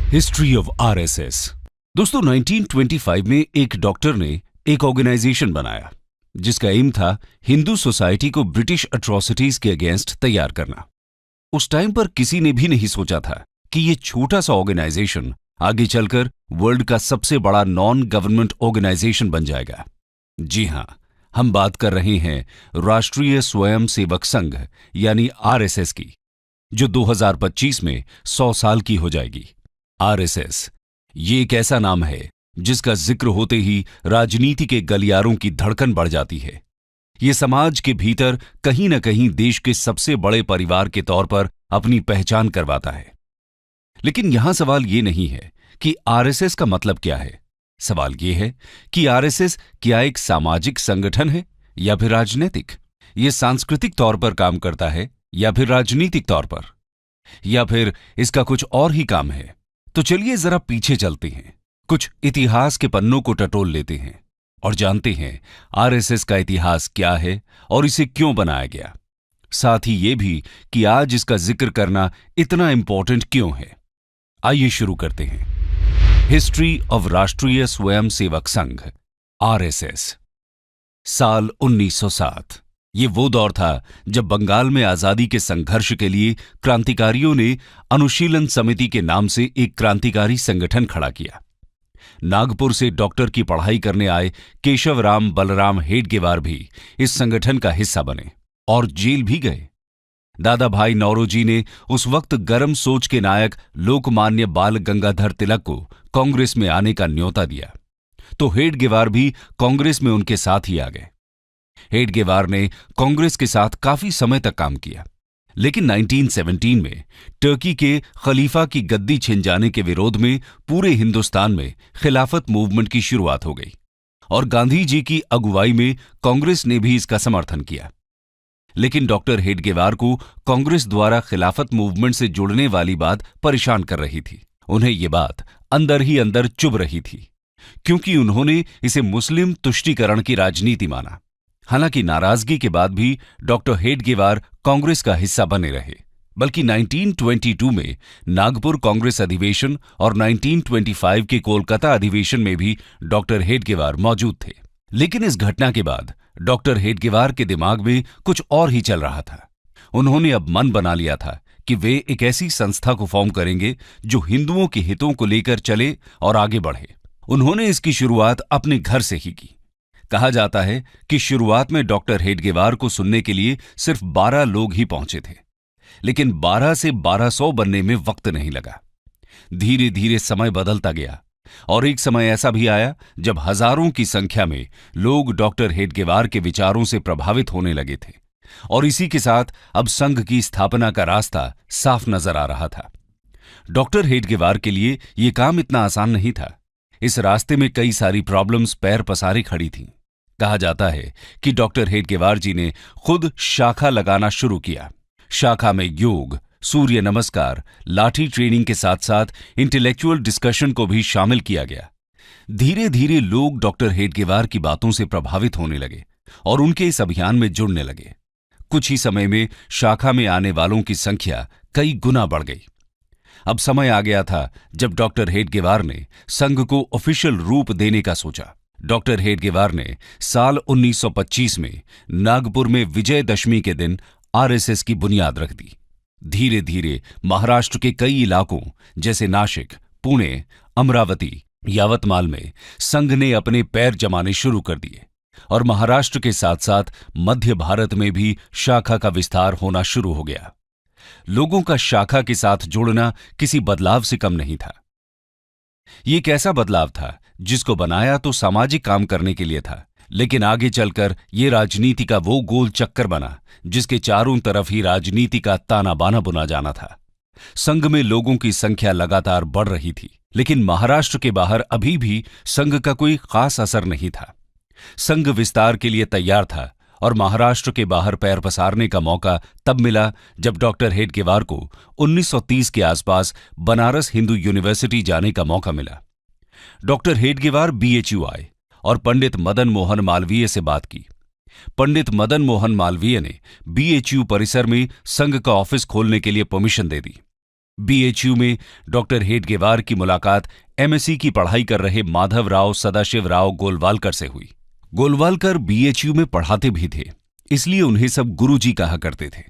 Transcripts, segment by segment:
History of RSS. दोस्तों, 1925 में एक डॉक्टर ने एक ऑर्गेनाइजेशन बनाया जिसका एम था हिंदू सोसाइटी को ब्रिटिश अट्रॉसिटीज के अगेंस्ट तैयार करना। उस टाइम पर किसी ने भी नहीं सोचा था कि ये छोटा सा ऑर्गेनाइजेशन आगे चलकर वर्ल्ड का सबसे बड़ा नॉन गवर्नमेंट ऑर्गेनाइजेशन बन जाएगा। जी हां, हम बात कर रहे हैं राष्ट्रीय स्वयं सेवक संघ यानी आरएसएस की, जो 2025 में 100 साल की हो जाएगी। आरएसएस ये एक ऐसा नाम है जिसका जिक्र होते ही राजनीति के गलियारों की धड़कन बढ़ जाती है। ये समाज के भीतर कहीं न कहीं देश के सबसे बड़े परिवार के तौर पर अपनी पहचान करवाता है। लेकिन यहां सवाल ये नहीं है कि आरएसएस का मतलब क्या है। सवाल ये है कि आरएसएस क्या एक सामाजिक संगठन है या फिर राजनीतिक? ये सांस्कृतिक तौर पर काम करता है या फिर राजनीतिक तौर पर, या फिर इसका कुछ और ही काम है? तो चलिए जरा पीछे चलते हैं, कुछ इतिहास के पन्नों को टटोल लेते हैं और जानते हैं आरएसएस का इतिहास क्या है और इसे क्यों बनाया गया। साथ ही ये भी कि आज इसका जिक्र करना इतना इंपॉर्टेंट क्यों है। आइए शुरू करते हैं। हिस्ट्री ऑफ राष्ट्रीय स्वयं सेवक संघ आरएसएस। साल 1907। ये वो दौर था जब बंगाल में आजादी के संघर्ष के लिए क्रांतिकारियों ने अनुशीलन समिति के नाम से एक क्रांतिकारी संगठन खड़ा किया। नागपुर से डॉक्टर की पढ़ाई करने आए केशवराम बलराम हेडगेवार भी इस संगठन का हिस्सा बने और जेल भी गए। दादा भाई नौरोजी ने उस वक्त गर्म सोच के नायक लोकमान्य बाल गंगाधर तिलक को कांग्रेस में आने का न्योता दिया, तो हेडगेवार भी कांग्रेस में उनके साथ ही आ गए। हेडगेवार ने कांग्रेस के साथ काफी समय तक काम किया, लेकिन 1917 में टर्की के खलीफा की गद्दी छिन जाने के विरोध में पूरे हिंदुस्तान में खिलाफत मूवमेंट की शुरुआत हो गई और गांधी जी की अगुवाई में कांग्रेस ने भी इसका समर्थन किया। लेकिन डॉक्टर हेडगेवार को कांग्रेस द्वारा खिलाफत मूवमेंट से जुड़ने वाली बात परेशान कर रही थी। उन्हें ये बात अंदर ही अंदर चुभ रही थी, क्योंकि उन्होंने इसे मुस्लिम तुष्टीकरण की राजनीति माना। हालांकि नाराजगी के बाद भी डॉक्टर हेडगेवार कांग्रेस का हिस्सा बने रहे, बल्कि 1922 में नागपुर कांग्रेस अधिवेशन और 1925 के कोलकाता अधिवेशन में भी डॉक्टर हेडगेवार मौजूद थे। लेकिन इस घटना के बाद डॉक्टर हेडगेवार के दिमाग में कुछ और ही चल रहा था। उन्होंने अब मन बना लिया था कि वे एक ऐसी संस्था को फॉर्म करेंगे जो हिंदुओं के हितों को लेकर चले और आगे बढ़े। उन्होंने इसकी शुरुआत अपने घर से ही की। कहा जाता है कि शुरुआत में डॉक्टर हेडगेवार को सुनने के लिए सिर्फ 12 लोग ही पहुंचे थे, लेकिन 12 से 1200 बनने में वक्त नहीं लगा। धीरे धीरे समय बदलता गया और एक समय ऐसा भी आया जब हजारों की संख्या में लोग डॉक्टर हेडगेवार के विचारों से प्रभावित होने लगे थे और इसी के साथ अब संघ की स्थापना का रास्ता साफ नजर आ रहा था। डॉक्टर हेडगेवार के लिए यह काम इतना आसान नहीं था। इस रास्ते में कई सारी प्रॉब्लम्स पैर पसारे खड़ी थीं। कहा जाता है कि डॉक्टर हेडगेवार जी ने खुद शाखा लगाना शुरू किया। शाखा में योग, सूर्य नमस्कार, लाठी ट्रेनिंग के साथ साथ इंटेलेक्चुअल डिस्कशन को भी शामिल किया गया। धीरे धीरे लोग डॉक्टर हेडगेवार की बातों से प्रभावित होने लगे और उनके इस अभियान में जुड़ने लगे। कुछ ही समय में शाखा में आने वालों की संख्या कई गुना बढ़ गई। अब समय आ गया था जब डॉक्टर हेडगेवार ने संघ को ऑफिशियल रूप देने का सोचा। डॉक्टर हेडगेवार ने साल 1925 में नागपुर में विजयदशमी के दिन आरएसएस की बुनियाद रख दी। धीरे धीरे महाराष्ट्र के कई इलाकों जैसे नासिक, पुणे, अमरावती, यावतमाल में संघ ने अपने पैर जमाने शुरू कर दिए और महाराष्ट्र के साथ साथ मध्य भारत में भी शाखा का विस्तार होना शुरू हो गया। लोगों का शाखा के साथ जुड़ना किसी बदलाव से कम नहीं था। ये एक ऐसा बदलाव था जिसको बनाया तो सामाजिक काम करने के लिए था, लेकिन आगे चलकर ये राजनीति का वो गोल चक्कर बना जिसके चारों तरफ ही राजनीति का ताना बाना बुना जाना था। संघ में लोगों की संख्या लगातार बढ़ रही थी, लेकिन महाराष्ट्र के बाहर अभी भी संघ का कोई खास असर नहीं था। संघ विस्तार के लिए तैयार था और महाराष्ट्र के बाहर पैर पसारने का मौका तब मिला जब डॉक्टर हेडगेवार को 1930 के आसपास बनारस हिंदू यूनिवर्सिटी जाने का मौका मिला। डॉक्टर हेडगेवार बीएचयू आए और पंडित मदन मोहन मालवीय से बात की। पंडित मदन मोहन मालवीय ने बीएचयू परिसर में संघ का ऑफिस खोलने के लिए परमिशन दे दी। बीएचयू में डॉक्टर हेडगेवार की मुलाकात एमएससी की पढ़ाई कर रहे माधवराव सदाशिवराव गोलवालकर से हुई। गोलवालकर बीएचयू में पढ़ाते भी थे, इसलिए उन्हें सब गुरुजी कहा करते थे।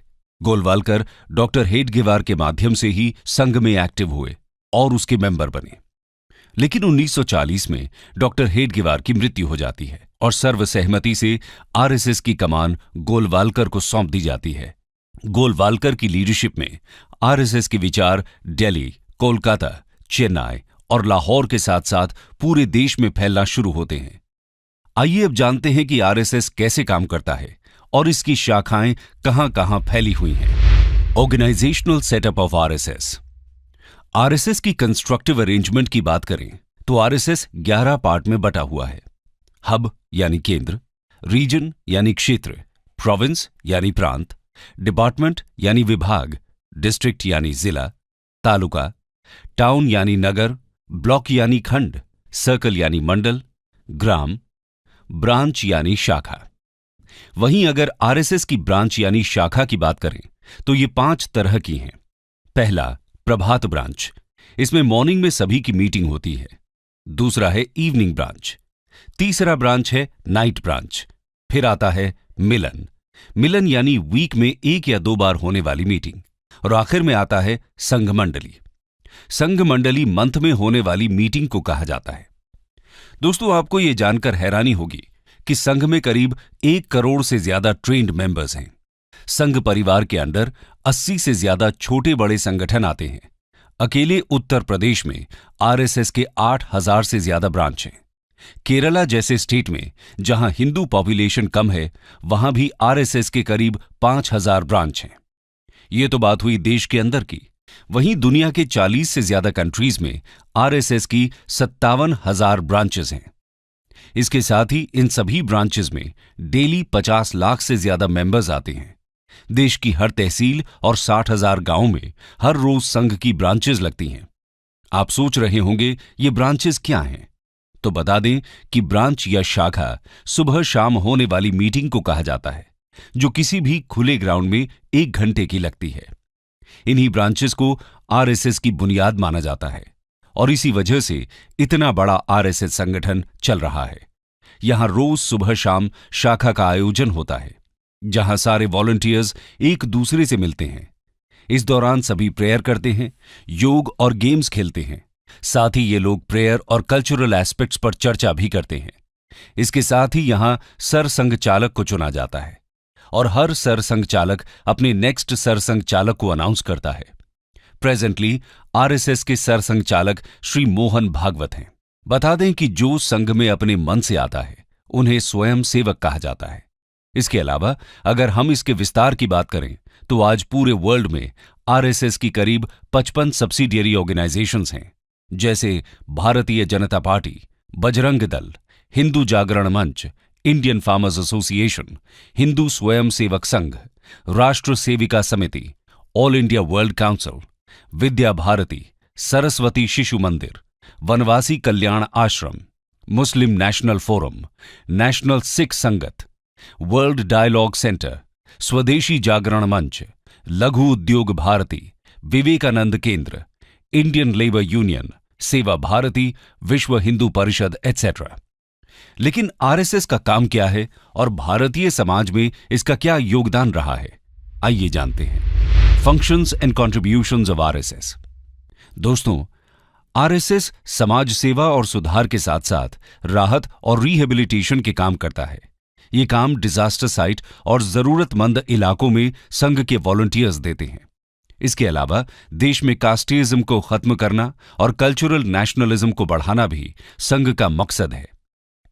गोलवालकर डॉक्टर हेडगेवार के माध्यम से ही संघ में एक्टिव हुए और उसके मेंबर बने। लेकिन 1940 में डॉक्टर हेडगेवार की मृत्यु हो जाती है और सर्वसहमति से आरएसएस की कमान गोलवालकर को सौंप दी जाती है। गोलवालकर की लीडरशिप में आरएसएस के विचार दिल्ली, कोलकाता, चेन्नई और लाहौर के साथ साथ पूरे देश में फैलना शुरू होते हैं। आइए अब जानते हैं कि आरएसएस कैसे काम करता है और इसकी शाखाएं कहां-कहां फैली हुई हैं। Organisational setup of RSS. RSS की कंस्ट्रक्टिव अरेंजमेंट की बात करें तो आरएसएस 11 पार्ट में बटा हुआ है। हब यानी केंद्र, रीजन यानी क्षेत्र, प्रोविंस यानी प्रांत, डिपार्टमेंट यानी विभाग, डिस्ट्रिक्ट यानी जिला, तालुका, टाउन यानी नगर, ब्लॉक यानी खंड, सर्कल यानी मंडल, ग्राम, ब्रांच यानी शाखा। वहीं अगर आरएसएस की ब्रांच यानी शाखा की बात करें तो ये 5 तरह की हैं। पहला, प्रभात ब्रांच, इसमें मॉर्निंग में सभी की मीटिंग होती है। दूसरा है इवनिंग ब्रांच। तीसरा ब्रांच है नाइट ब्रांच। फिर आता है मिलन, मिलन यानी वीक में 1 या 2 बार होने वाली मीटिंग। और आखिर में आता है संघ मंडली। संघ मंडली मंथ में होने वाली मीटिंग को कहा जाता है। दोस्तों, आपको यह जानकर हैरानी होगी कि संघ में करीब 1 करोड़ से ज्यादा ट्रेन्ड मेंबर्स हैं। संघ परिवार के अंडर 80 से ज्यादा छोटे बड़े संगठन आते हैं। अकेले उत्तर प्रदेश में आरएसएस के 8,000 से ज्यादा ब्रांच हैं। केरला जैसे स्टेट में जहां हिंदू पॉपुलेशन कम है, वहां भी आरएसएस के करीब 5,000 ब्रांच हैं। ये तो बात हुई देश के अंदर की। वहीं दुनिया के 40 से ज्यादा कंट्रीज में आरएसएस की 57,000 ब्रांचेस हैं। इसके साथ ही इन सभी ब्रांचेस में डेली 50 लाख से ज्यादा मेंबर्स आते हैं। देश की हर तहसील और 60,000 गांवों में हर रोज संघ की ब्रांचेस लगती हैं। आप सोच रहे होंगे ये ब्रांचेस क्या हैं? तो बता दें कि ब्रांच या शाखा सुबह शाम होने वाली मीटिंग को कहा जाता है, जो किसी भी खुले ग्राउंड में 1 घंटे की लगती है। इन्हीं ब्रांचेस को आरएसएस की बुनियाद माना जाता है और इसी वजह से इतना बड़ा आरएसएस संगठन चल रहा है। यहां रोज सुबह शाम शाखा का आयोजन होता है, जहां सारे वॉलंटियर्स एक दूसरे से मिलते हैं। इस दौरान सभी प्रेयर करते हैं, योग और गेम्स खेलते हैं। साथ ही ये लोग प्रेयर और कल्चरल एस्पेक्ट्स पर चर्चा भी करते हैं। इसके साथ ही यहां सरसंघ चालक को चुना जाता है और हर सरसंघ चालक अपने नेक्स्ट सरसंघ चालक को अनाउंस करता है। प्रेजेंटली आरएसएस के सरसंघ चालक श्री मोहन भागवत हैं। बता दें कि जो संघ में अपने मन से आता है उन्हें स्वयं सेवक कहा जाता है। इसके अलावा अगर हम इसके विस्तार की बात करें तो आज पूरे वर्ल्ड में आरएसएस की करीब 55 सब्सिडियरी ऑर्गेनाइजेशंस हैं, जैसे भारतीय जनता पार्टी, बजरंग दल, हिंदू जागरण मंच, इंडियन फार्मर्स एसोसिएशन, हिंदू स्वयं सेवक संघ, राष्ट्र सेविका समिति, all India world council, Vidya Bharati, Saraswati Shishu मंदिर, वनवासी कल्याण आश्रम, मुस्लिम नेशनल फोरम, नेशनल सिख संगत, वर्ल्ड डायलॉग सेंटर, स्वदेशी जागरण मंच, लघु उद्योग भारती, विवेकानंद केंद्र, इंडियन लेबर यूनियन, सेवा भारती, विश्व हिंदू परिषद एटसेट्रा। लेकिन आरएसएस का काम क्या है और भारतीय समाज में इसका क्या योगदान रहा है, आइए जानते हैं। Functions and contributions of RSS. दोस्तों, आरएसएस समाज सेवा और सुधार के साथ साथ राहत और रिहेबिलिटेशन के काम करता है। ये काम डिजास्टर साइट और जरूरतमंद इलाकों में संघ के वॉलंटियर्स देते हैं। इसके अलावा देश में कास्टिज्म को खत्म करना और कल्चरल नेशनलिज्म को बढ़ाना भी संघ का मकसद है।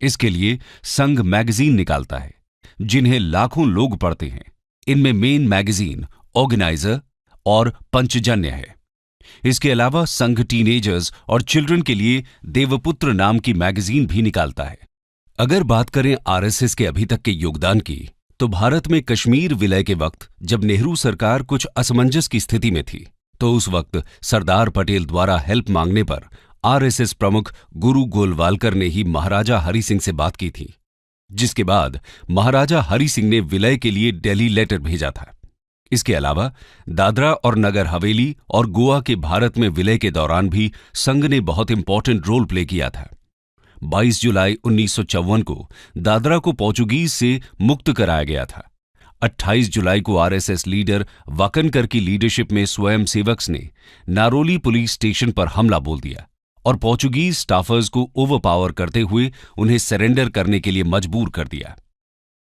इसके लिए संघ मैगजीन निकालता है, जिन्हें लाखों लोग पढ़ते हैं। इनमें मेन मैगजीन ऑर्गेनाइजर और पंचजन्य है। इसके अलावा संघ टीनेजर्स और चिल्ड्रन के लिए देवपुत्र नाम की मैगजीन भी निकालता है। अगर बात करें आरएसएस के अभी तक के योगदान की, तो भारत में कश्मीर विलय के वक्त जब नेहरू सरकार कुछ असमंजस की स्थिति में थी, तो उस वक्त सरदार पटेल द्वारा हेल्प मांगने पर आरएसएस प्रमुख गुरु गोलवालकर ने ही महाराजा हरि सिंह से बात की थी, जिसके बाद महाराजा हरि सिंह ने विलय के लिए दिल्ली लेटर भेजा था। इसके अलावा दादरा और नगर हवेली और गोवा के भारत में विलय के दौरान भी संघ ने बहुत इंपॉर्टेंट रोल प्ले किया था। 22 जुलाई 1954 को दादरा को पोर्चुगीज से मुक्त कराया गया था। 28 जुलाई को आरएसएस लीडर वाकनकर की लीडरशिप में स्वयंसेवक्स ने नारोली पुलिस स्टेशन पर हमला बोल दिया और पोर्चुगीज स्टाफर्स को ओवरपावर करते हुए उन्हें सरेंडर करने के लिए मजबूर कर दिया।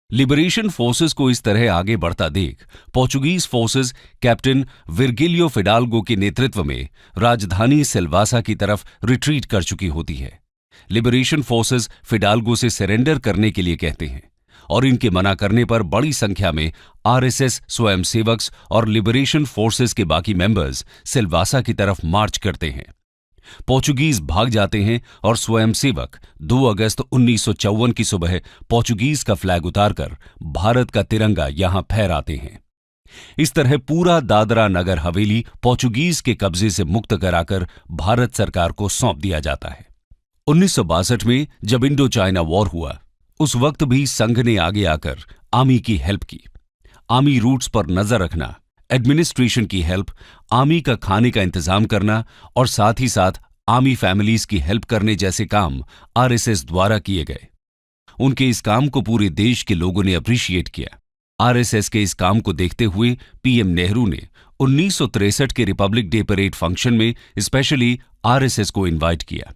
लिबरेशन फोर्सेस को इस तरह आगे बढ़ता देख पोर्चुगीज फोर्सेस कैप्टन विर्गिलियो फिडाल्गो के नेतृत्व में राजधानी सिल्वासा की तरफ रिट्रीट कर चुकी होती है। लिबरेशन फोर्सेस फिडाल्गो से सरेंडर करने के लिए कहते हैं और इनके मना करने पर बड़ी संख्या में आरएसएस स्वयंसेवक्स और लिबरेशन फोर्सेस के बाकी मेंबर्स सिल्वासा की तरफ मार्च करते हैं। पोर्चुगीज भाग जाते हैं और स्वयंसेवक 2 अगस्त 1954 की सुबह पोर्चुगीज का फ्लैग उतारकर भारत का तिरंगा यहां फहराते हैं। इस तरह पूरा दादरा नगर हवेली पोर्चुगीज के कब्जे से मुक्त कराकर भारत सरकार को सौंप दिया जाता है। 1962 में जब इंडो चाइना वॉर हुआ, उस वक्त भी संघ ने आगे आकर आर्मी की हेल्प की। आर्मी रूट्स पर नजर रखना, एडमिनिस्ट्रेशन की हेल्प, आर्मी का खाने का इंतजाम करना और साथ ही साथ आर्मी फैमिलीज की हेल्प करने जैसे काम आरएसएस द्वारा किए गए। उनके इस काम को पूरे देश के लोगों ने अप्रिशिएट किया। आरएसएस के इस काम को देखते हुए पीएम नेहरू ने 1963 के रिपब्लिक डे परेड फंक्शन में स्पेशली आरएसएस को इनवाइट किया।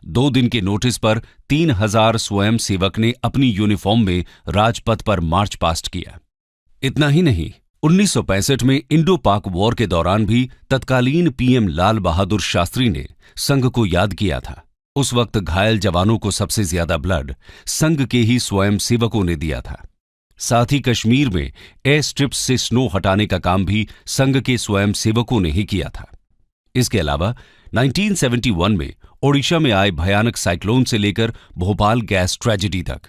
2 दिन के नोटिस पर 3000 स्वयं सेवक ने अपनी यूनिफॉर्म में राजपथ पर मार्च पास्ट किया। इतना ही नहीं, 1965 में इंडो पाक वॉर के दौरान भी तत्कालीन पीएम लाल बहादुर शास्त्री ने संघ को याद किया था। उस वक्त घायल जवानों को सबसे ज्यादा ब्लड संघ के ही स्वयं सेवकों ने दिया था। साथ ही कश्मीर में एयर स्ट्रिप्स से स्नो हटाने का काम भी संघ के स्वयं सेवकों ने ही किया था। इसके अलावा 1971 में ओडिशा में आए भयानक साइक्लोन से लेकर भोपाल गैस ट्रेजेडी तक,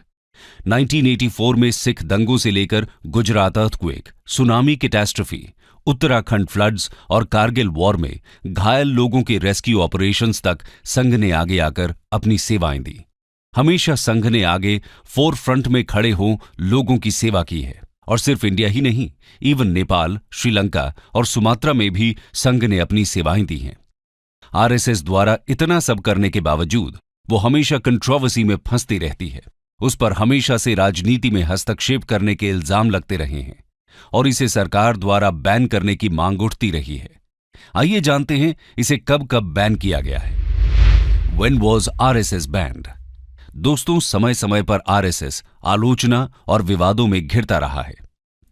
1984 में सिख दंगों से लेकर Gujarat earthquake, tsunami catastrophe, Uttarakhand floods और कारगिल वॉर में घायल लोगों के रेस्क्यू ऑपरेशंस तक संघ ने आगे आकर अपनी सेवाएं दी। हमेशा संघ ने आगे फोर फ्रंट में खड़े हो लोगों की सेवा की है और सिर्फ इंडिया ही नहीं, इवन नेपाल, श्रीलंका और सुमात्रा में भी संघ ने अपनी सेवाएं दी हैं। आरएसएस द्वारा इतना सब करने के बावजूद वो हमेशा कंट्रोवर्सी में फंसती रहती है। उस पर हमेशा से राजनीति में हस्तक्षेप करने के इल्जाम लगते रहे हैं और इसे सरकार द्वारा बैन करने की मांग उठती रही है। आइए जानते हैं इसे कब कब बैन किया गया है। When was RSS banned? दोस्तों, समय समय पर आरएसएस आलोचना और विवादों में घिरता रहा है।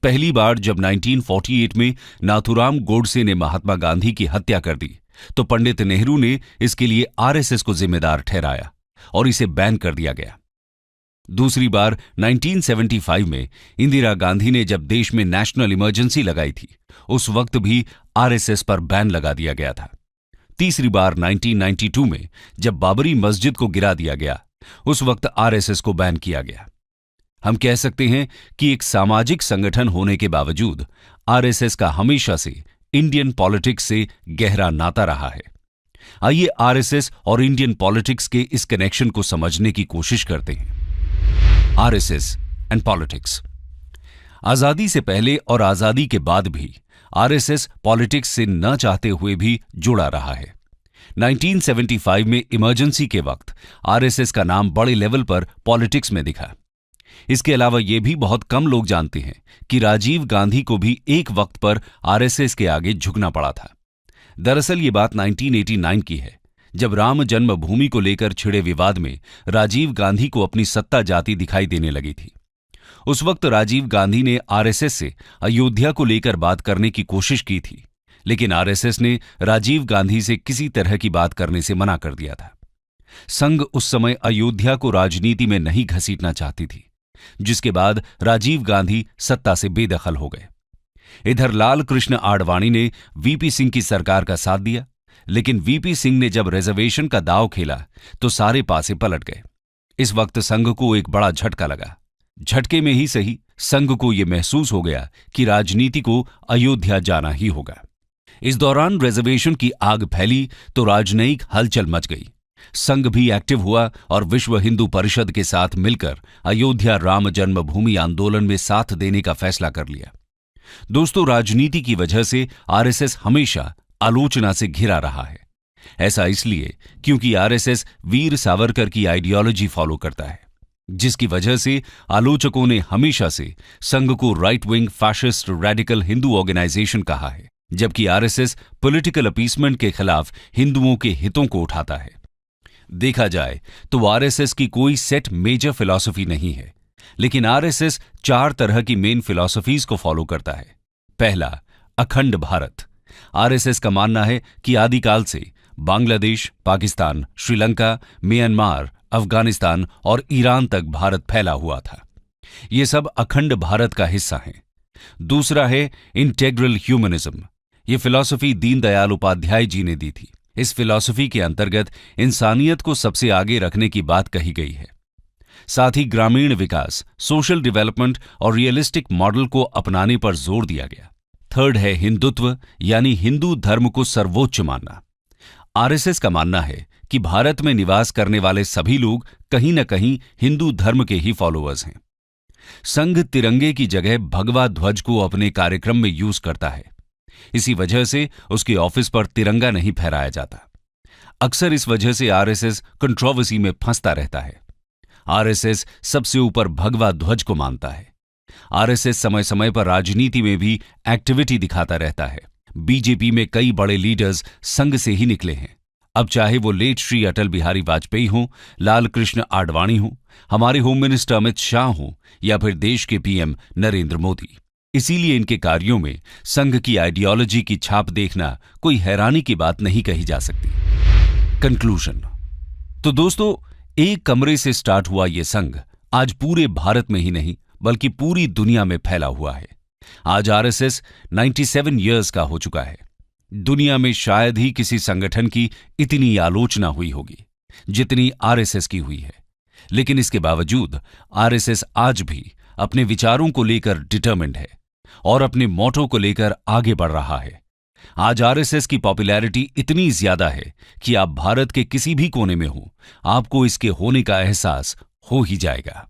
पहली बार जब 1948 में नाथुराम गोडसे ने महात्मा गांधी की हत्या कर दी तो पंडित नेहरू ने इसके लिए आरएसएस को जिम्मेदार ठहराया और इसे बैन कर दिया गया। दूसरी बार 1975 में इंदिरा गांधी ने जब देश में नेशनल इमरजेंसी लगाई थी, उस वक्त भी आरएसएस पर बैन लगा दिया गया था। तीसरी बार 1992 में जब बाबरी मस्जिद को गिरा दिया गया, उस वक्त आरएसएस को बैन किया गया। हम कह सकते हैं कि एक सामाजिक संगठन होने के बावजूद आरएसएस का हमेशा से इंडियन पॉलिटिक्स से गहरा नाता रहा है। आइए आरएसएस और इंडियन पॉलिटिक्स के इस कनेक्शन को समझने की कोशिश करते हैं। RSS and politics. आजादी से पहले और आजादी के बाद भी आरएसएस पॉलिटिक्स से न चाहते हुए भी जुड़ा रहा है। 1975 में इमरजेंसी के वक्त आरएसएस का नाम बड़े लेवल पर पॉलिटिक्स में दिखा। इसके अलावा यह भी बहुत कम लोग जानते हैं कि राजीव गांधी को भी एक वक्त पर आरएसएस के आगे झुकना पड़ा था। दरअसल ये बात 1989 की है, जब राम जन्मभूमि को लेकर छिड़े विवाद में राजीव गांधी को अपनी सत्ता जाती दिखाई देने लगी थी। उस वक्त राजीव गांधी ने आरएसएस से अयोध्या को लेकर बात करने की कोशिश की थी, लेकिन आरएसएस ने राजीव गांधी से किसी तरह की बात करने से मना कर दिया था। संघ उस समय अयोध्या को राजनीति में नहीं घसीटना चाहती थी, जिसके बाद राजीव गांधी सत्ता से बेदखल हो गए। इधर लाल कृष्ण आडवाणी ने वीपी सिंह की सरकार का साथ दिया, लेकिन वीपी सिंह ने जब रिजर्वेशन का दांव खेला तो सारे पासे पलट गए। इस वक्त संघ को एक बड़ा झटका लगा। झटके में ही सही, संघ को यह महसूस हो गया कि राजनीति को अयोध्या जाना ही होगा। इस दौरान रिजर्वेशन की आग फैली तो राजनयिक हलचल मच गई। संघ भी एक्टिव हुआ और विश्व हिंदू परिषद के साथ मिलकर अयोध्या राम जन्मभूमि आंदोलन में साथ देने का फैसला कर लिया। दोस्तों, राजनीति की वजह से आरएसएस हमेशा आलोचना से घिरा रहा है। ऐसा इसलिए क्योंकि आरएसएस वीर सावरकर की आइडियोलॉजी फॉलो करता है, जिसकी वजह से आलोचकों ने हमेशा से संघ को right wing fascist radical Hindu organisation कहा है, जबकि आरएसएस पॉलिटिकल अपीसमेंट के खिलाफ हिंदुओं के हितों को उठाता है। देखा जाए तो आरएसएस की कोई सेट मेजर फिलॉसफी नहीं है, लेकिन आरएसएस 4 तरह की मेन फिलॉसफीज को फॉलो करता है। पहला, अखंड भारत। आरएसएस का मानना है कि आदिकाल से बांग्लादेश, पाकिस्तान, श्रीलंका, म्यांमार, अफगानिस्तान और ईरान तक भारत फैला हुआ था। ये सब अखंड भारत का हिस्सा हैं। दूसरा है इंटेग्रल ह्यूमनिज्म। ये फिलॉसफी दीनदयाल उपाध्याय जी ने दी थी। इस फिलॉसफी के अंतर्गत इंसानियत को सबसे आगे रखने की बात कही गई है। साथ ही ग्रामीण विकास, सोशल डेवलपमेंट और रियलिस्टिक मॉडल को अपनाने पर जोर दिया गया। थर्ड है हिंदुत्व, यानी हिंदू धर्म को सर्वोच्च मानना। आरएसएस का मानना है कि भारत में निवास करने वाले सभी लोग कहीं न कहीं हिंदू धर्म के ही फॉलोअर्स हैं। संघ तिरंगे की जगह भगवा ध्वज को अपने कार्यक्रम में यूज करता है। इसी वजह से उसके ऑफिस पर तिरंगा नहीं फहराया जाता। अक्सर इस वजह से आरएसएस कंट्रोवर्सी में फंसता रहता है। आरएसएस सबसे ऊपर भगवा ध्वज को मानता है। आरएसएस समय समय पर राजनीति में भी एक्टिविटी दिखाता रहता है। बीजेपी में कई बड़े लीडर्स संघ से ही निकले हैं। अब चाहे वो लेट श्री अटल बिहारी वाजपेयी हों, लाल कृष्ण आडवाणी हों, हमारे होम मिनिस्टर अमित शाह हों या फिर देश के पीएम नरेंद्र मोदी। इसीलिए इनके कार्यों में संघ की आइडियोलॉजी की छाप देखना कोई हैरानी की बात नहीं कही जा सकती। कंक्लूजन। तो दोस्तों, एक कमरे से स्टार्ट हुआ ये संघ आज पूरे भारत में ही नहीं बल्कि पूरी दुनिया में फैला हुआ है। आज आरएसएस 97 इयर्स का हो चुका है। दुनिया में शायद ही किसी संगठन की इतनी आलोचना हुई होगी जितनी आरएसएस की हुई है, लेकिन इसके बावजूद आरएसएस आज भी अपने विचारों को लेकर डिटरमिन्ड है और अपने मोटो को लेकर आगे बढ़ रहा है। आज आरएसएस की पॉपुलैरिटी इतनी ज्यादा है कि आप भारत के किसी भी कोने में हो, आपको इसके होने का एहसास हो ही जाएगा।